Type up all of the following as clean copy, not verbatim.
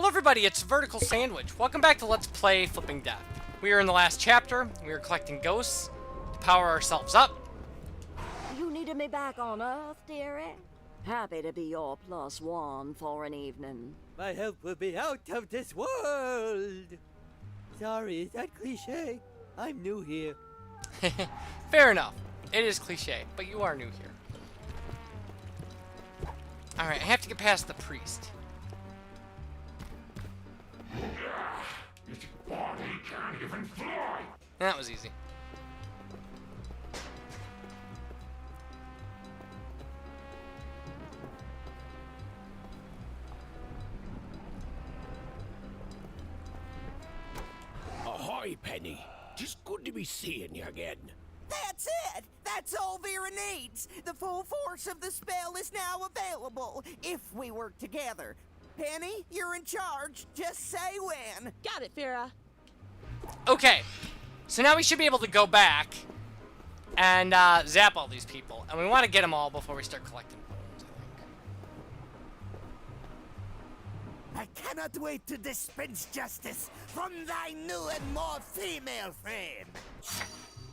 Hello everybody, it's Vertical Sandwich. Welcome back to Let's Play Flipping Death. We are in the last chapter. We are collecting ghosts to power ourselves up. You needed me back on Earth, dearie? Happy to be your plus one for an evening. My help will be out of this world. Sorry, is that cliche? I'm new here. Fair enough. It is cliche, but you are new here. Alright, I have to get past the priest. Its body can't even fly. That was easy. Ahoy, Penny. Just good to be seeing you again. That's it! That's all Vera needs! The full force of the spell is now available, if we work together. Penny, you're in charge. Just say when. Got it, Vera. Okay, so now we should be able to go back and zap all these people. And we want to get them all before we start collecting bones, I think. I cannot wait to dispense justice from thy new and more female friend.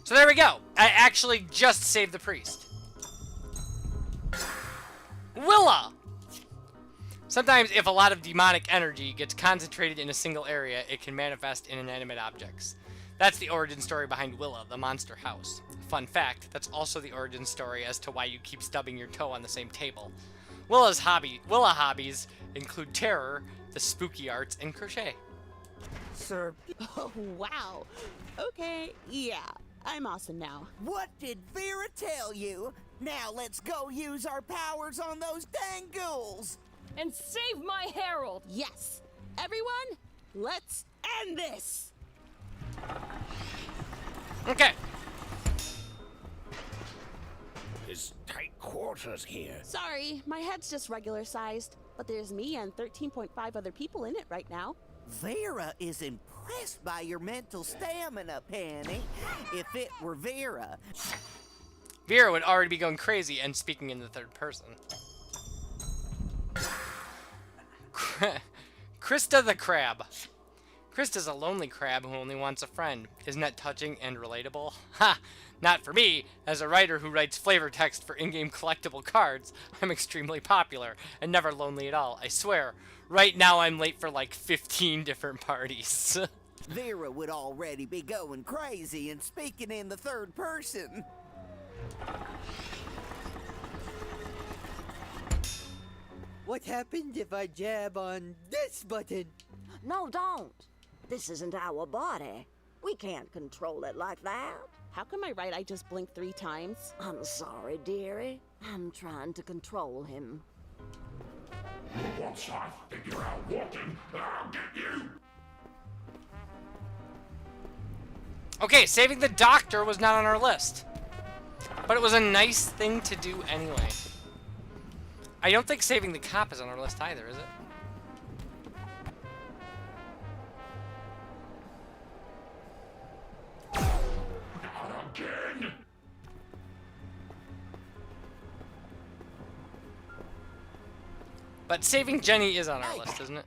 So there we go. I actually just saved the priest. Willa! Sometimes if a lot of demonic energy gets concentrated in a single area, it can manifest in inanimate objects. That's the origin story behind Willa, the monster house. Fun fact, that's also the origin story as to why you keep stubbing your toe on the same table. Willa hobbies include terror, the spooky arts, and crochet. Sir, Oh, wow. Okay, yeah. I'm awesome now. what did Vera tell you? Now let's go use our powers on those dang ghouls. And save my Harold! Yes. Everyone, let's end this. Okay. There's tight quarters here. Sorry, my head's just regular sized, but there's me and 13.5 other people in it right now. Vera is impressed by your mental stamina, Penny. If it were Vera, Vera would already be going crazy and speaking in the third person. Krista the Crab. Krista's a lonely crab who only wants a friend. Isn't that touching and relatable? Ha! Not for me. As a writer who writes flavor text for in-game collectible cards, I'm extremely popular and never lonely at all, I swear. Right now I'm late for like 15 different parties. Vera would already be going crazy and speaking in the third person. What happened if I jab on this button? No, don't. This isn't our body. We can't control it like that. How come my right eye just blinked 3 times? I'm sorry, dearie. I'm trying to control him. Once I figure out walking, I'll get you. Okay, saving the doctor was not on our list. But it was a nice thing to do anyway. I don't think saving the cop is on our list either, is it? Not again. But saving Jenny is on our list, isn't it?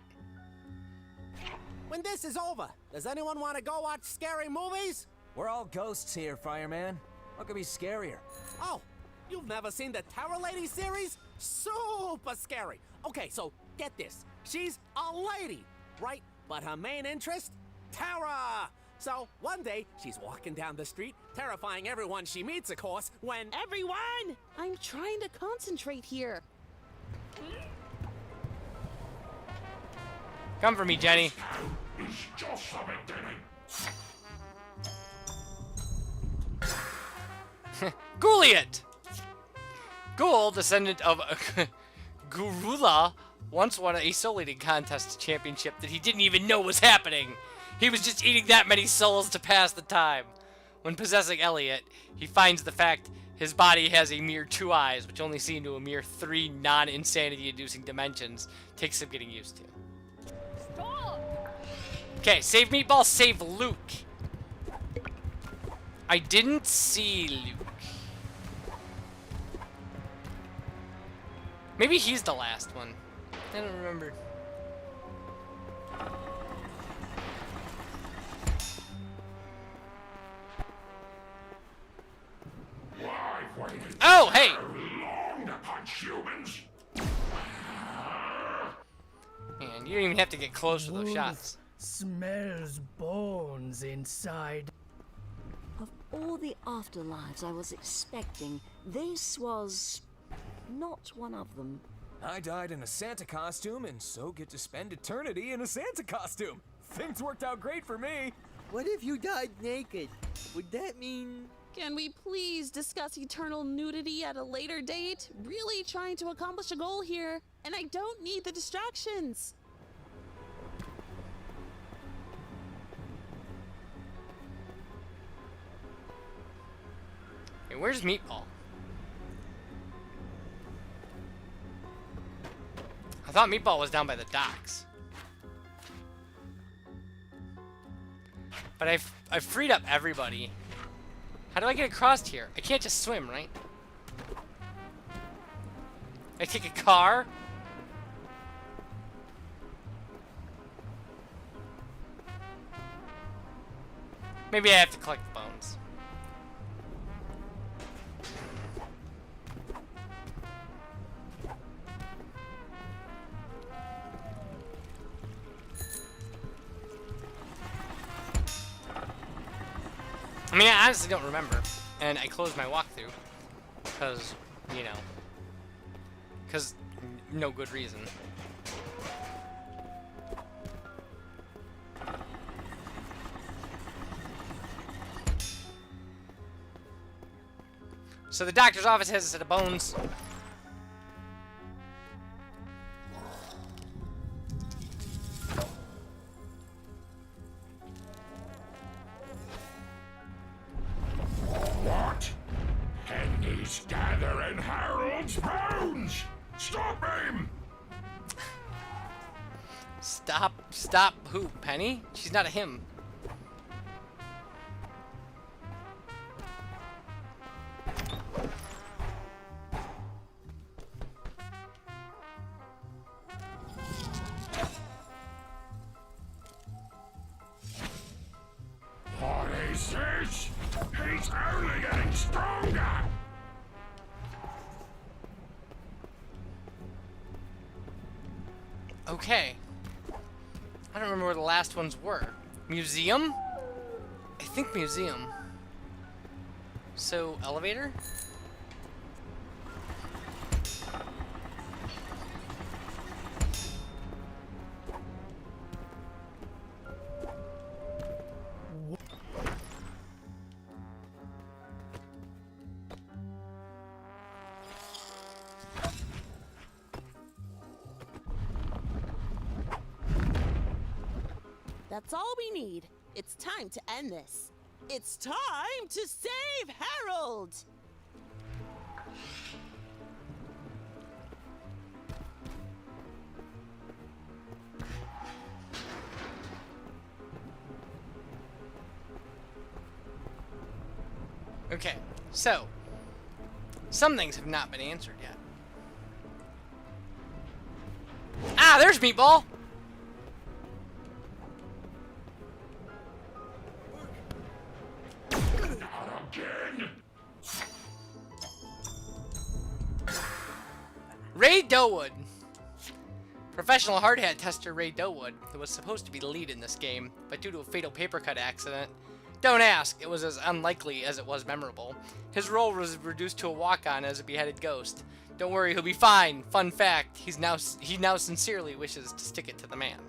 When this is over, does anyone want to go watch scary movies? We're all ghosts here, fireman. What could be scarier? Oh, you've never seen the Terror Lady series? Super scary. Okay, so get this. She's a lady, right? But her main interest? Terror! So one day, she's walking down the street, terrifying everyone she meets, of course, when... Everyone! I'm trying to concentrate here. Come for me, Jenny. It's just a beginning. Gouliot! Ghoul, descendant of Gurula, once won a soul eating contest championship that he didn't even know was happening. He was just eating that many souls to pass the time. When possessing Elliot, he finds the fact his body has a mere 2 eyes, which only see into a mere 3 non-insanity-inducing dimensions. Takes some getting used to. Stop! Okay, save Meatball, save Luke. I didn't see Luke. Maybe he's the last one. I don't remember. You don't even have to get close to those shots. Smells bones inside. Of all the afterlives I was expecting, this was not one of them. I died in a Santa costume and so get to spend eternity in a Santa costume. Things worked out great for me. What if you died naked? Would that mean... Can we please discuss eternal nudity at a later date? Really trying to accomplish a goal here, and I don't need the distractions. Hey, where's Meatball? I thought Meatball was down by the docks. But I've freed up everybody. How do I get across here? I can't just swim, right? I take a car? Maybe I have to collect the bones. I mean, I honestly don't remember, and I closed my walkthrough, because, you know, because no good reason. So the doctor's office has a set of bones. What? Penny's gathering Harold's bones! Stop him! Stop who? Penny? She's not a him. What is this? He's only getting stronger! Okay. I don't remember where the last ones were. Museum? I think museum. So, elevator? That's all we need. It's time to end this. It's time to save Harold! Okay, so some things have not been answered yet. Ah, there's Meatball! Not again! Ray Dowood. Professional hard hat tester Ray Dowood, who was supposed to be the lead in this game, but due to a fatal paper cut accident, don't ask, it was as unlikely as it was memorable. His role was reduced to a walk-on as a beheaded ghost. Don't worry, he'll be fine. Fun fact, he now sincerely wishes to stick it to the man.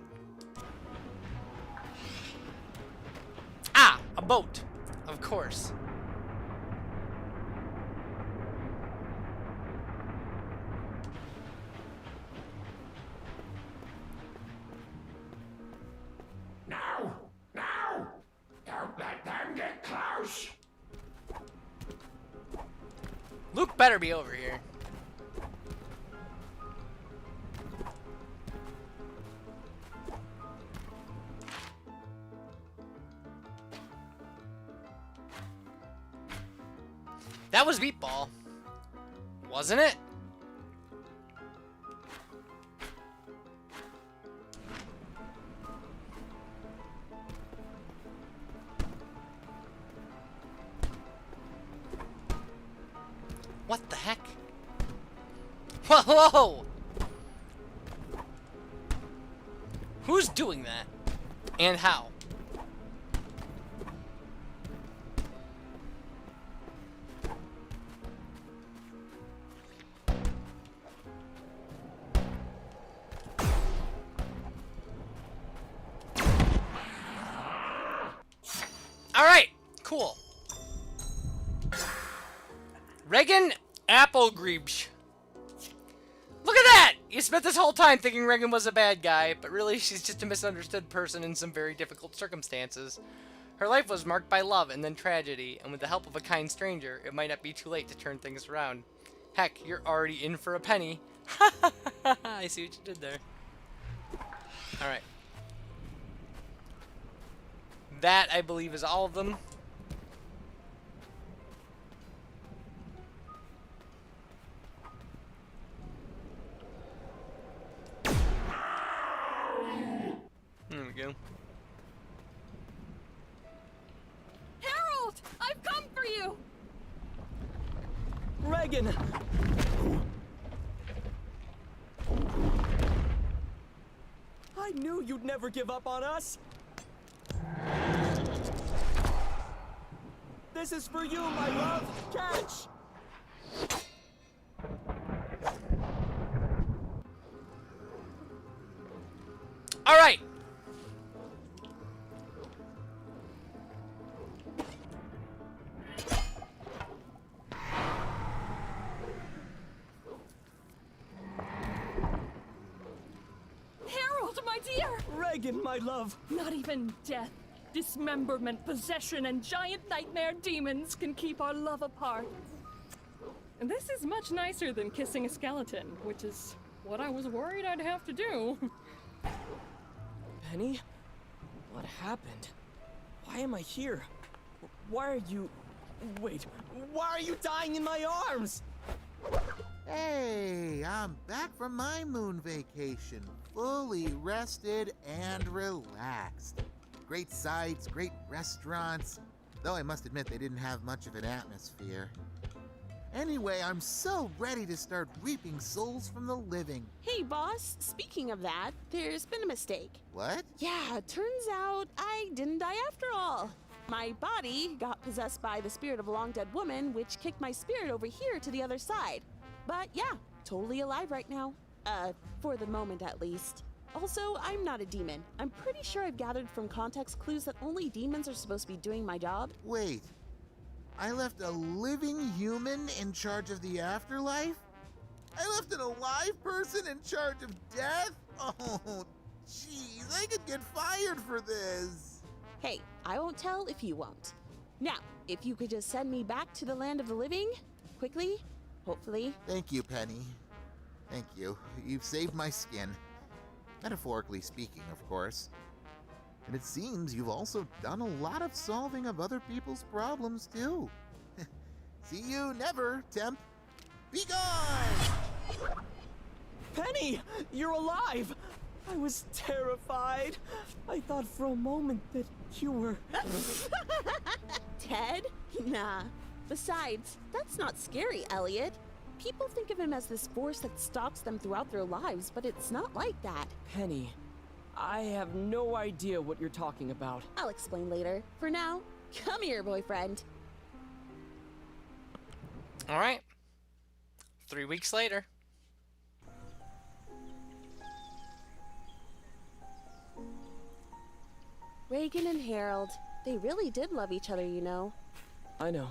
Ah, a boat. Of course. Now! Now! Don't let them get close! Luke better be over here. That was Meatball, wasn't it? What the heck? Whoa! Who's doing that? And how? Alright, cool. Regan Applegreebsch. Look at that! You spent this whole time thinking Regan was a bad guy, but really she's just a misunderstood person in some very difficult circumstances. Her life was marked by love and then tragedy, and with the help of a kind stranger, it might not be too late to turn things around. Heck, you're already in for a penny. I see what you did there. Alright. That, I believe, is all of them. There we go. Harold! I've come for you! Regan! I knew you'd never give up on us! This is for you, my love! Catch! Alright! Harold, my dear! Regan, my love! Not even death, dismemberment, possession, and giant nightmare demons can keep our love apart. And this is much nicer than kissing a skeleton, which is what I was worried I'd have to do. Penny? What happened? Why am I here? Why are you... Wait, why are you dying in my arms? Hey, I'm back from my moon vacation, fully rested and relaxed. Great sights, great restaurants, though I must admit they didn't have much of an atmosphere. Anyway, I'm so ready to start reaping souls from the living. Hey, boss, speaking of that, there's been a mistake. What? Yeah, turns out I didn't die after all. My body got possessed by the spirit of a long dead woman, which kicked my spirit over here to the other side. But yeah, totally alive right now. For the moment at least. Also, I'm not a demon. I'm pretty sure I've gathered from context clues that only demons are supposed to be doing my job. Wait, I left a living human in charge of the afterlife? I left an alive person in charge of death? Oh, jeez, I could get fired for this. Hey, I won't tell if you won't. Now, if you could just send me back to the land of the living, quickly, hopefully. Thank you, Penny. Thank you. You've saved my skin. Metaphorically speaking, of course. And it seems you've also done a lot of solving of other people's problems, too. See you never, Temp. Be gone! Penny! You're alive! I was terrified. I thought for a moment that you were... Ted? Nah. Besides, that's not scary, Elliot. People think of him as this force that stalks them throughout their lives, but it's not like that. Penny, I have no idea what you're talking about. I'll explain later. For now, come here, boyfriend. Alright. 3 weeks later. Regan and Harold, they really did love each other, you know. I know.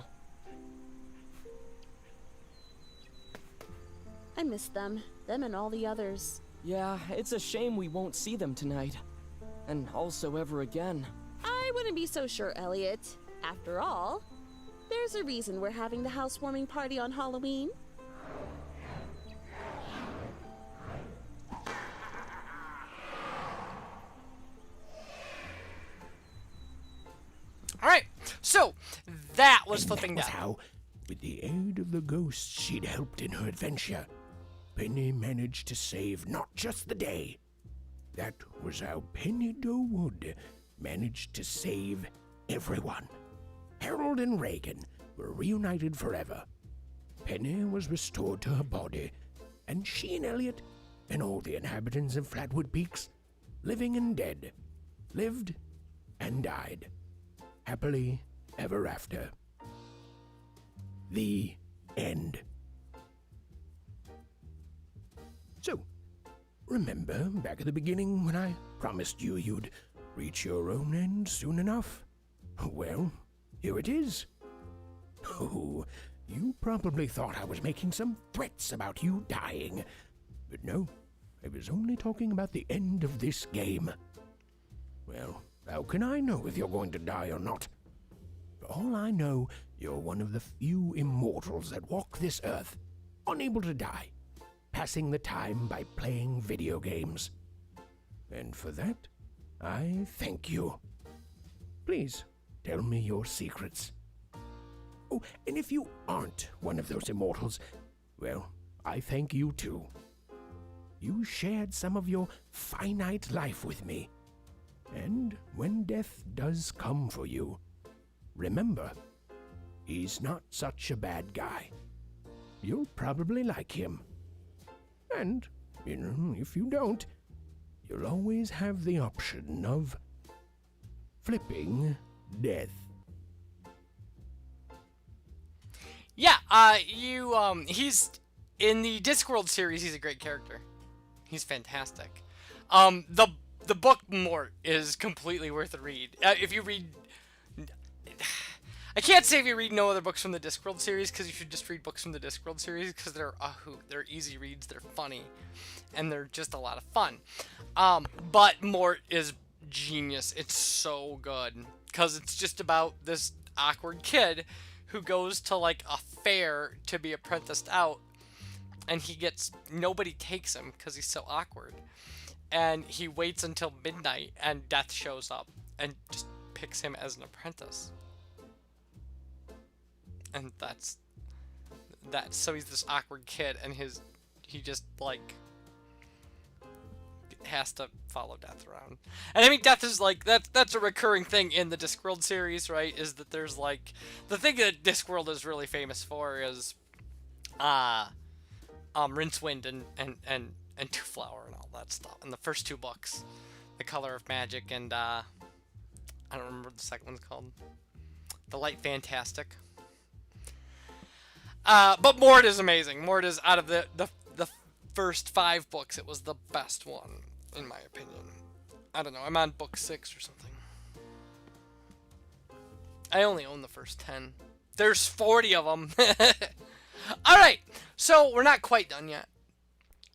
I miss them and all the others. Yeah, it's a shame we won't see them tonight. And also ever again. I wouldn't be so sure, Elliot. After all, there's a reason we're having the housewarming party on Halloween. Alright, so that was flipping That was death. how, with the aid of the ghosts she'd helped in her adventure, Penny managed to save not just the day. That was how Penny Dowood managed to save everyone. Harold and Regan were reunited forever. Penny was restored to her body, and she and Elliot, and all the inhabitants of Flatwood Peaks, living and dead, lived and died, happily ever after. The end. So, remember back at the beginning when I promised you you'd reach your own end soon enough? Well, here it is. Oh, you probably thought I was making some threats about you dying. But no, I was only talking about the end of this game. Well, how can I know if you're going to die or not? For all I know, you're one of the few immortals that walk this earth, unable to die, passing the time by playing video games. And for that, I thank you. Please, tell me your secrets. Oh, and if you aren't one of those immortals, well, I thank you too. You shared some of your finite life with me. And when death does come for you, remember, he's not such a bad guy. You'll probably like him. And, if you don't, you'll always have the option of flipping death. Yeah, he's in the Discworld series. He's a great character. He's fantastic. The book Mort is completely worth a read. If you read, I can't say if you read no other books from the Discworld series, because you should just read books from the Discworld series, because they're a hoot. They're easy reads, they're funny, and they're just a lot of fun. But Mort is genius. It's so good, because it's just about this awkward kid who goes to like a fair to be apprenticed out, and nobody takes him because he's so awkward, and he waits until midnight and death shows up and just picks him as an apprentice. And that's so he's this awkward kid, and he just like has to follow Death around. And I mean, Death is like that's a recurring thing in the Discworld series, right? Is that there's like the thing that Discworld is really famous for is Rincewind and Two Flower and all that stuff. And the first two books, The Color of Magic and I don't remember what the second one's called. The Light Fantastic. But Mort is amazing. Mort is, out of the first 5 books, it was the best one, in my opinion. I don't know, I'm on book 6 or something. I only own the first 10. There's 40 of them. Alright, so we're not quite done yet.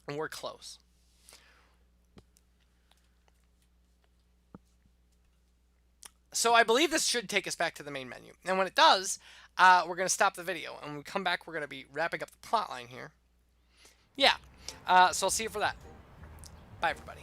And we're close. So I believe this should take us back to the main menu. And when it does, we're going to stop the video. And when we come back, we're going to be wrapping up the plot line here. Yeah. So I'll see you for that. Bye, everybody.